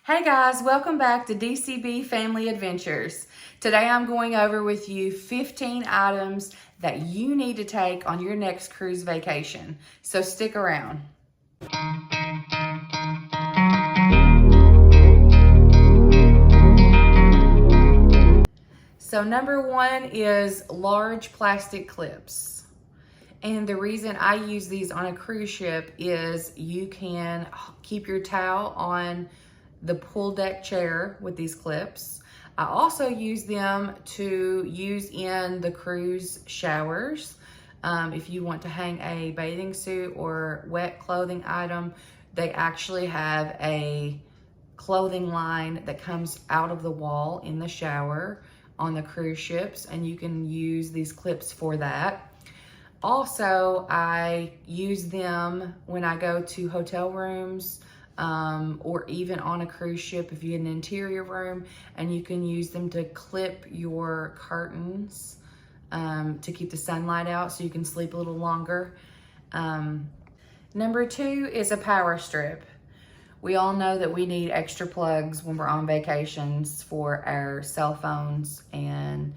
Hey guys, welcome back to DCB Family Adventures. Today I'm going over with you 15 items that you need to take on your next cruise vacation. So stick around. So number one is large plastic clips. And the reason I use these on a cruise ship is you can keep your towel on the pool deck chair with these clips. I also use them to use in the cruise showers. If you want to hang a bathing suit or wet clothing item, they actually have a clothing line that comes out of the wall in the shower on the cruise ships, and you can use these clips for that. Also, I use them when I go to hotel rooms, or even on a cruise ship if you get an interior room, and you can use them to clip your curtains to keep the sunlight out so you can sleep a little longer. Number two is a power strip. We all know that we need extra plugs when we're on vacations for our cell phones and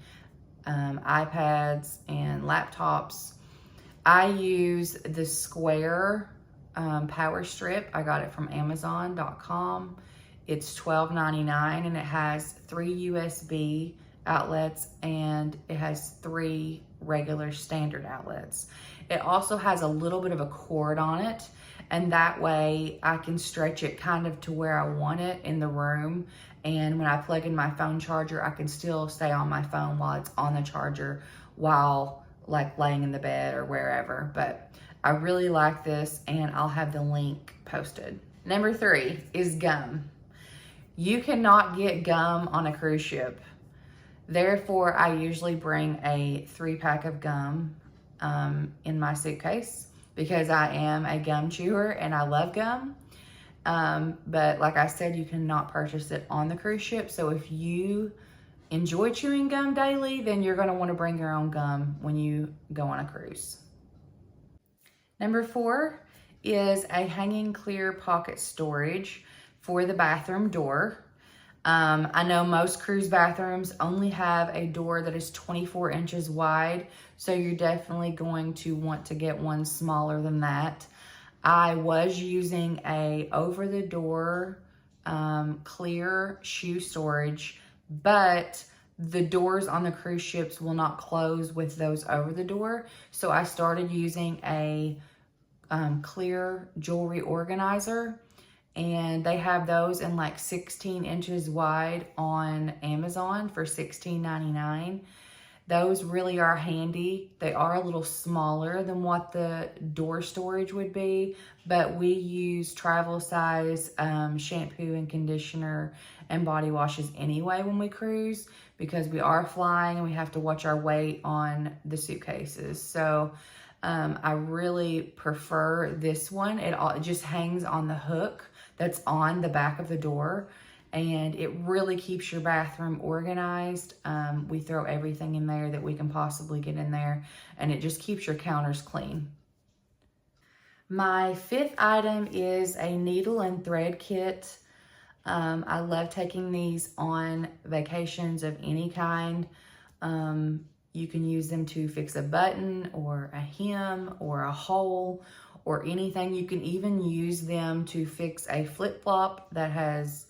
iPads and laptops. I use the square power strip. I got it from Amazon.com. It's $12.99 and it has 3 USB outlets and it has 3 regular standard outlets. It also has a little bit of a cord on it, and that way I can stretch it kind of to where I want it in the room. And when I plug in my phone charger, I can still stay on my phone while it's on the charger while like laying in the bed or wherever. But I really like this, and I'll have the link posted. Number 3 is gum. You cannot get gum on a cruise ship. Therefore, I usually bring a 3-pack of gum in my suitcase because I am a gum chewer and I love gum. But like I said, you cannot purchase it on the cruise ship. So if you enjoy chewing gum daily, then you're going to want to bring your own gum when you go on a cruise. Number 4 is a hanging clear pocket storage for the bathroom door. I know most cruise bathrooms only have a door that is 24 inches wide, so you're definitely going to want to get one smaller than that. I was using a over-the-door clear shoe storage, but the doors on the cruise ships will not close with those over the door. So I started using a clear jewelry organizer, and they have those in like 16 inches wide on Amazon for $16.99. Those really are handy. They are a little smaller than what the door storage would be, but we use travel size shampoo and conditioner and body washes anyway when we cruise, because we are flying and we have to watch our weight on the suitcases. So I really prefer this one. It just hangs on the hook that's on the back of the door, and it really keeps your bathroom organized. We throw everything in there that we can possibly get in there, and it just keeps your counters clean. My 5th item is a needle and thread kit. I love taking these on vacations of any kind. You can use them to fix a button or a hem or a hole or anything. You can even use them to fix a flip-flop that has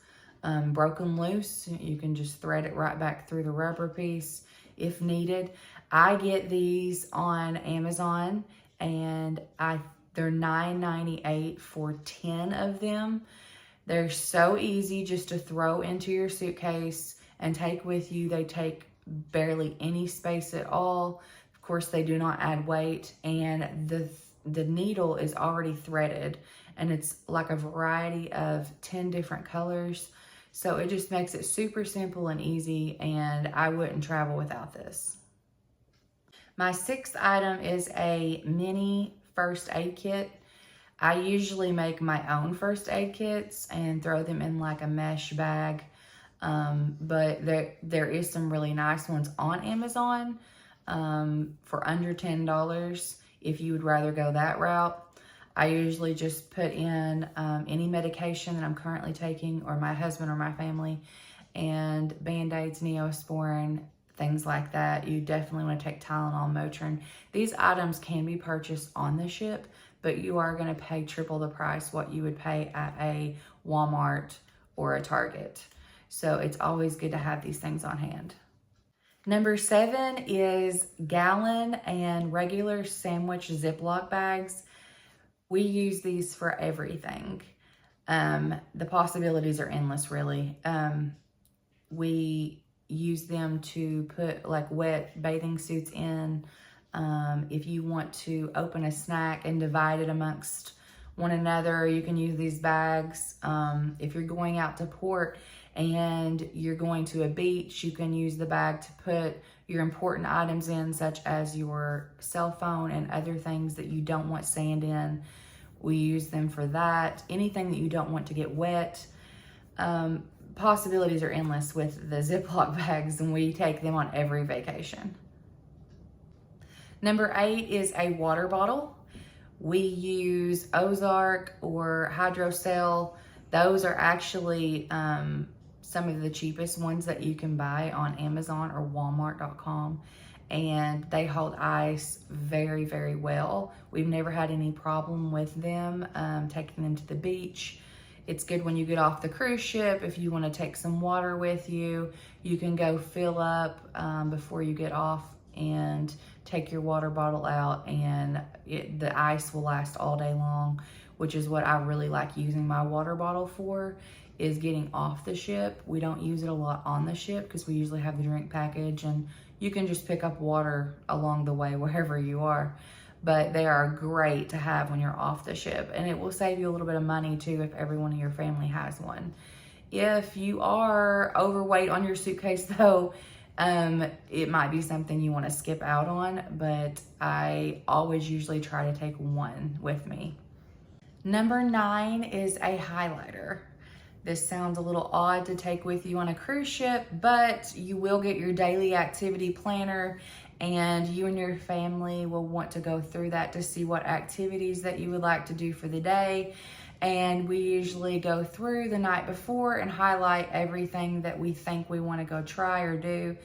broken loose. You can just thread it right back through the rubber piece if needed. I get these on Amazon, and they're $9.98 for 10 of them. They're so easy just to throw into your suitcase and take with you. They take barely any space at all. Of course, they do not add weight, and the needle is already threaded, and it's like a variety of 10 different colors. So it just makes it super simple and easy, and I wouldn't travel without this. My 6th item is a mini first aid kit. I usually make my own first aid kits and throw them in like a mesh bag. But there is some really nice ones on Amazon for under $10 if you would rather go that route. I usually just put in any medication that I'm currently taking, or my husband or my family, and Band-Aids, Neosporin, things like that. You definitely want to take Tylenol, Motrin. These items can be purchased on the ship, but you are going to pay triple the price what you would pay at a Walmart or a Target. So it's always good to have these things on hand. Number 7 is gallon and regular sandwich Ziploc bags. We use these for everything. The possibilities are endless, really. We use them to put like wet bathing suits in. If you want to open a snack and divide it amongst one another, you can use these bags. If you're going out to port and you're going to a beach, you can use the bag to put your important items in, such as your cell phone and other things that you don't want sand in. We use them for that. Anything that you don't want to get wet. Possibilities are endless with the Ziploc bags, and we take them on every vacation. Number 8 is a water bottle. We use Ozark or Hydrocell. Those are actually some of the cheapest ones that you can buy on Amazon or Walmart.com. And they hold ice very, very well. We've never had any problem with them taking them to the beach. It's good when you get off the cruise ship. If you want to take some water with you, you can go fill up before you get off and take your water bottle out, and the ice will last all day long, which is what I really like using my water bottle for, is getting off the ship. We don't use it a lot on the ship because we usually have the drink package, and you can just pick up water along the way wherever you are. But they are great to have when you're off the ship, and it will save you a little bit of money too if everyone in your family has one. If you are overweight on your suitcase though, it might be something you want to skip out on, but I always usually try to take one with me. Number 9 is a highlighter. This sounds a little odd to take with you on a cruise ship, but you will get your daily activity planner, and you and your family will want to go through that to see what activities that you would like to do for the day. And we usually go through the night before and highlight everything that we think we want to go try or do,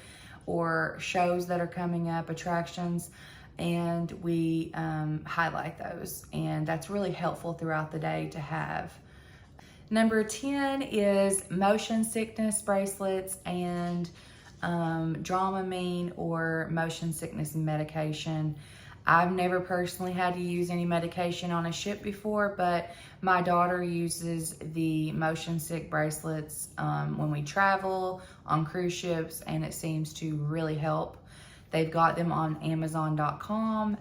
or shows that are coming up, attractions, and we highlight those. And that's really helpful throughout the day to have. Number 10 is motion sickness bracelets and Dramamine or motion sickness medication. I've never personally had to use any medication on a ship before, but my daughter uses the motion sick bracelets when we travel on cruise ships, and it seems to really help. They've got them on Amazon.com.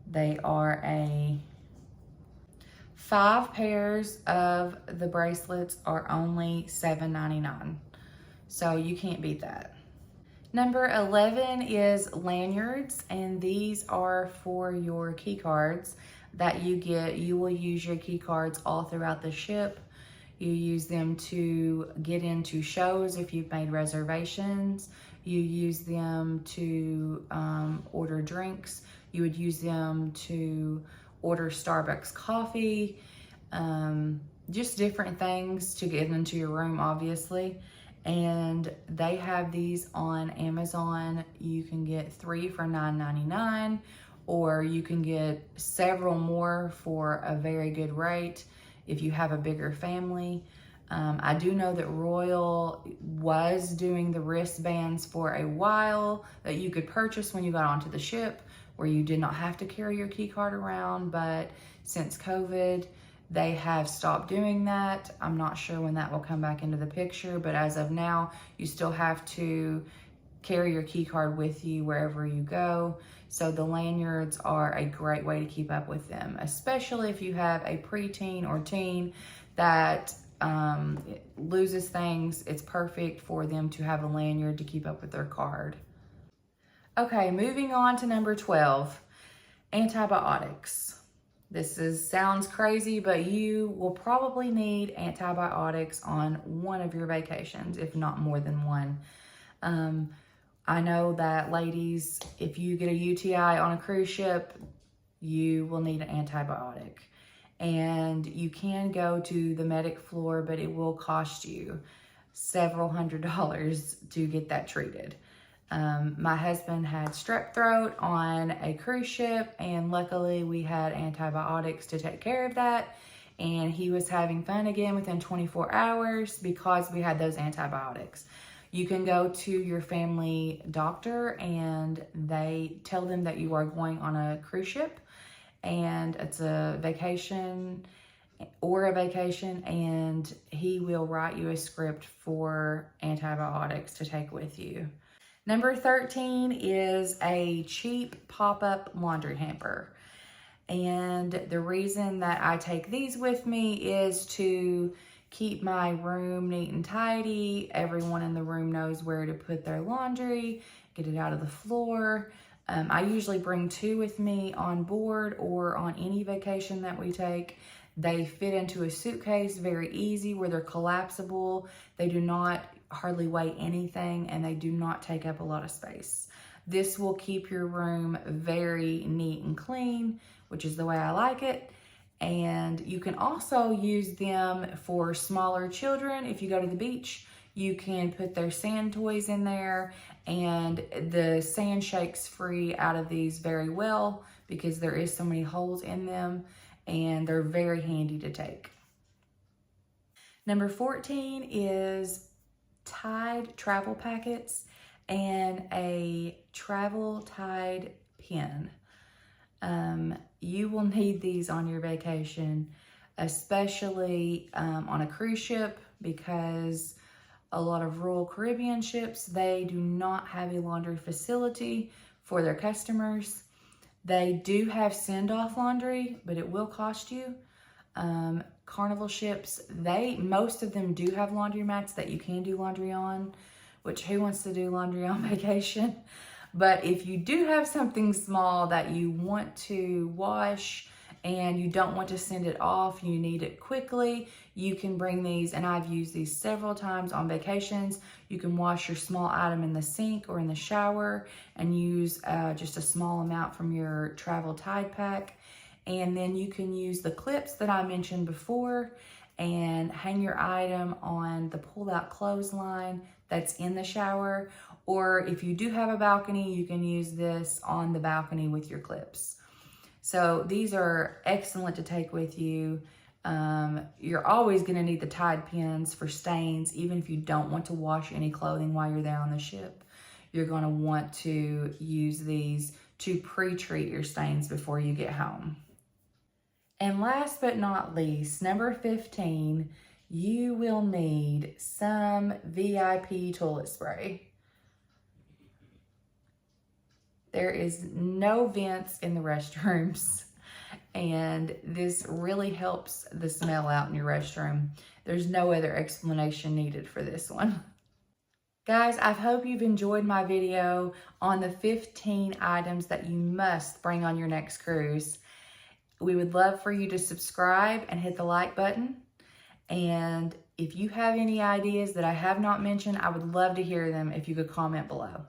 They are 5 pairs of the bracelets are only $7.99. So you can't beat that. Number 11 is lanyards, and these are for your key cards that you get. You will use your key cards all throughout the ship. You use them to get into shows if you've made reservations. You use them to order drinks. You would use them to order Starbucks coffee, just different things to get into your room, obviously. And they have these on Amazon. You can get 3 for $9.99, or you can get several more for a very good rate if you have a bigger family. I do know that Royal was doing the wristbands for a while that you could purchase when you got onto the ship, where you did not have to carry your key card around, but since COVID, they have stopped doing that. I'm not sure when that will come back into the picture, but as of now, you still have to carry your key card with you wherever you go. So the lanyards are a great way to keep up with them, especially if you have a preteen or teen that loses things. It's perfect for them to have a lanyard to keep up with their card. Okay, moving on to number 12, antibiotics. This sounds crazy, but you will probably need antibiotics on one of your vacations, if not more than one. I know that ladies, if you get a UTI on a cruise ship, you will need an antibiotic. And you can go to the medic floor, but it will cost you several $100s to get that treated. My husband had strep throat on a cruise ship, and luckily we had antibiotics to take care of that. And he was having fun again within 24 hours because we had those antibiotics. You can go to your family doctor and they tell them that you are going on a cruise ship and it's a vacation and he will write you a script for antibiotics to take with you. Number 13 is a cheap pop-up laundry hamper. And the reason that I take these with me is to keep my room neat and tidy. Everyone in the room knows where to put their laundry, get it out of the floor. I usually bring 2 with me on board or on any vacation that we take. They fit into a suitcase very easy where they're collapsible. They do not hardly weigh anything and they do not take up a lot of space. This will keep your room very neat and clean, which is the way I like it. And you can also use them for smaller children. If you go to the beach, you can put their sand toys in there, and the sand shakes free out of these very well because there is so many holes in them, and they're very handy to take. Number 14 is Tide travel packets and a travel Tide pen. You will need these on your vacation, especially on a cruise ship, because a lot of rural Caribbean ships, they do not have a laundry facility for their customers. They do have send-off laundry, but it will cost you. Carnival ships, most of them do have laundry mats that you can do laundry on, which who wants to do laundry on vacation? But if you do have something small that you want to wash and you don't want to send it off, you need it quickly, you can bring these, and I've used these several times on vacations. You can wash your small item in the sink or in the shower and use just a small amount from your travel Tide pack. And then you can use the clips that I mentioned before and hang your item on the pull-out clothesline that's in the shower. Or if you do have a balcony, you can use this on the balcony with your clips. So these are excellent to take with you. You're always going to need the Tide pens for stains, even if you don't want to wash any clothing while you're there on the ship. You're going to want to use these to pre-treat your stains before you get home. And last but not least, number 15, you will need some VIP toilet spray. There is no vents in the restrooms, and this really helps the smell out in your restroom. There's no other explanation needed for this one. Guys, I hope you've enjoyed my video on the 15 items that you must bring on your next cruise. We would love for you to subscribe and hit the like button. And if you have any ideas that I have not mentioned, I would love to hear them if you could comment below.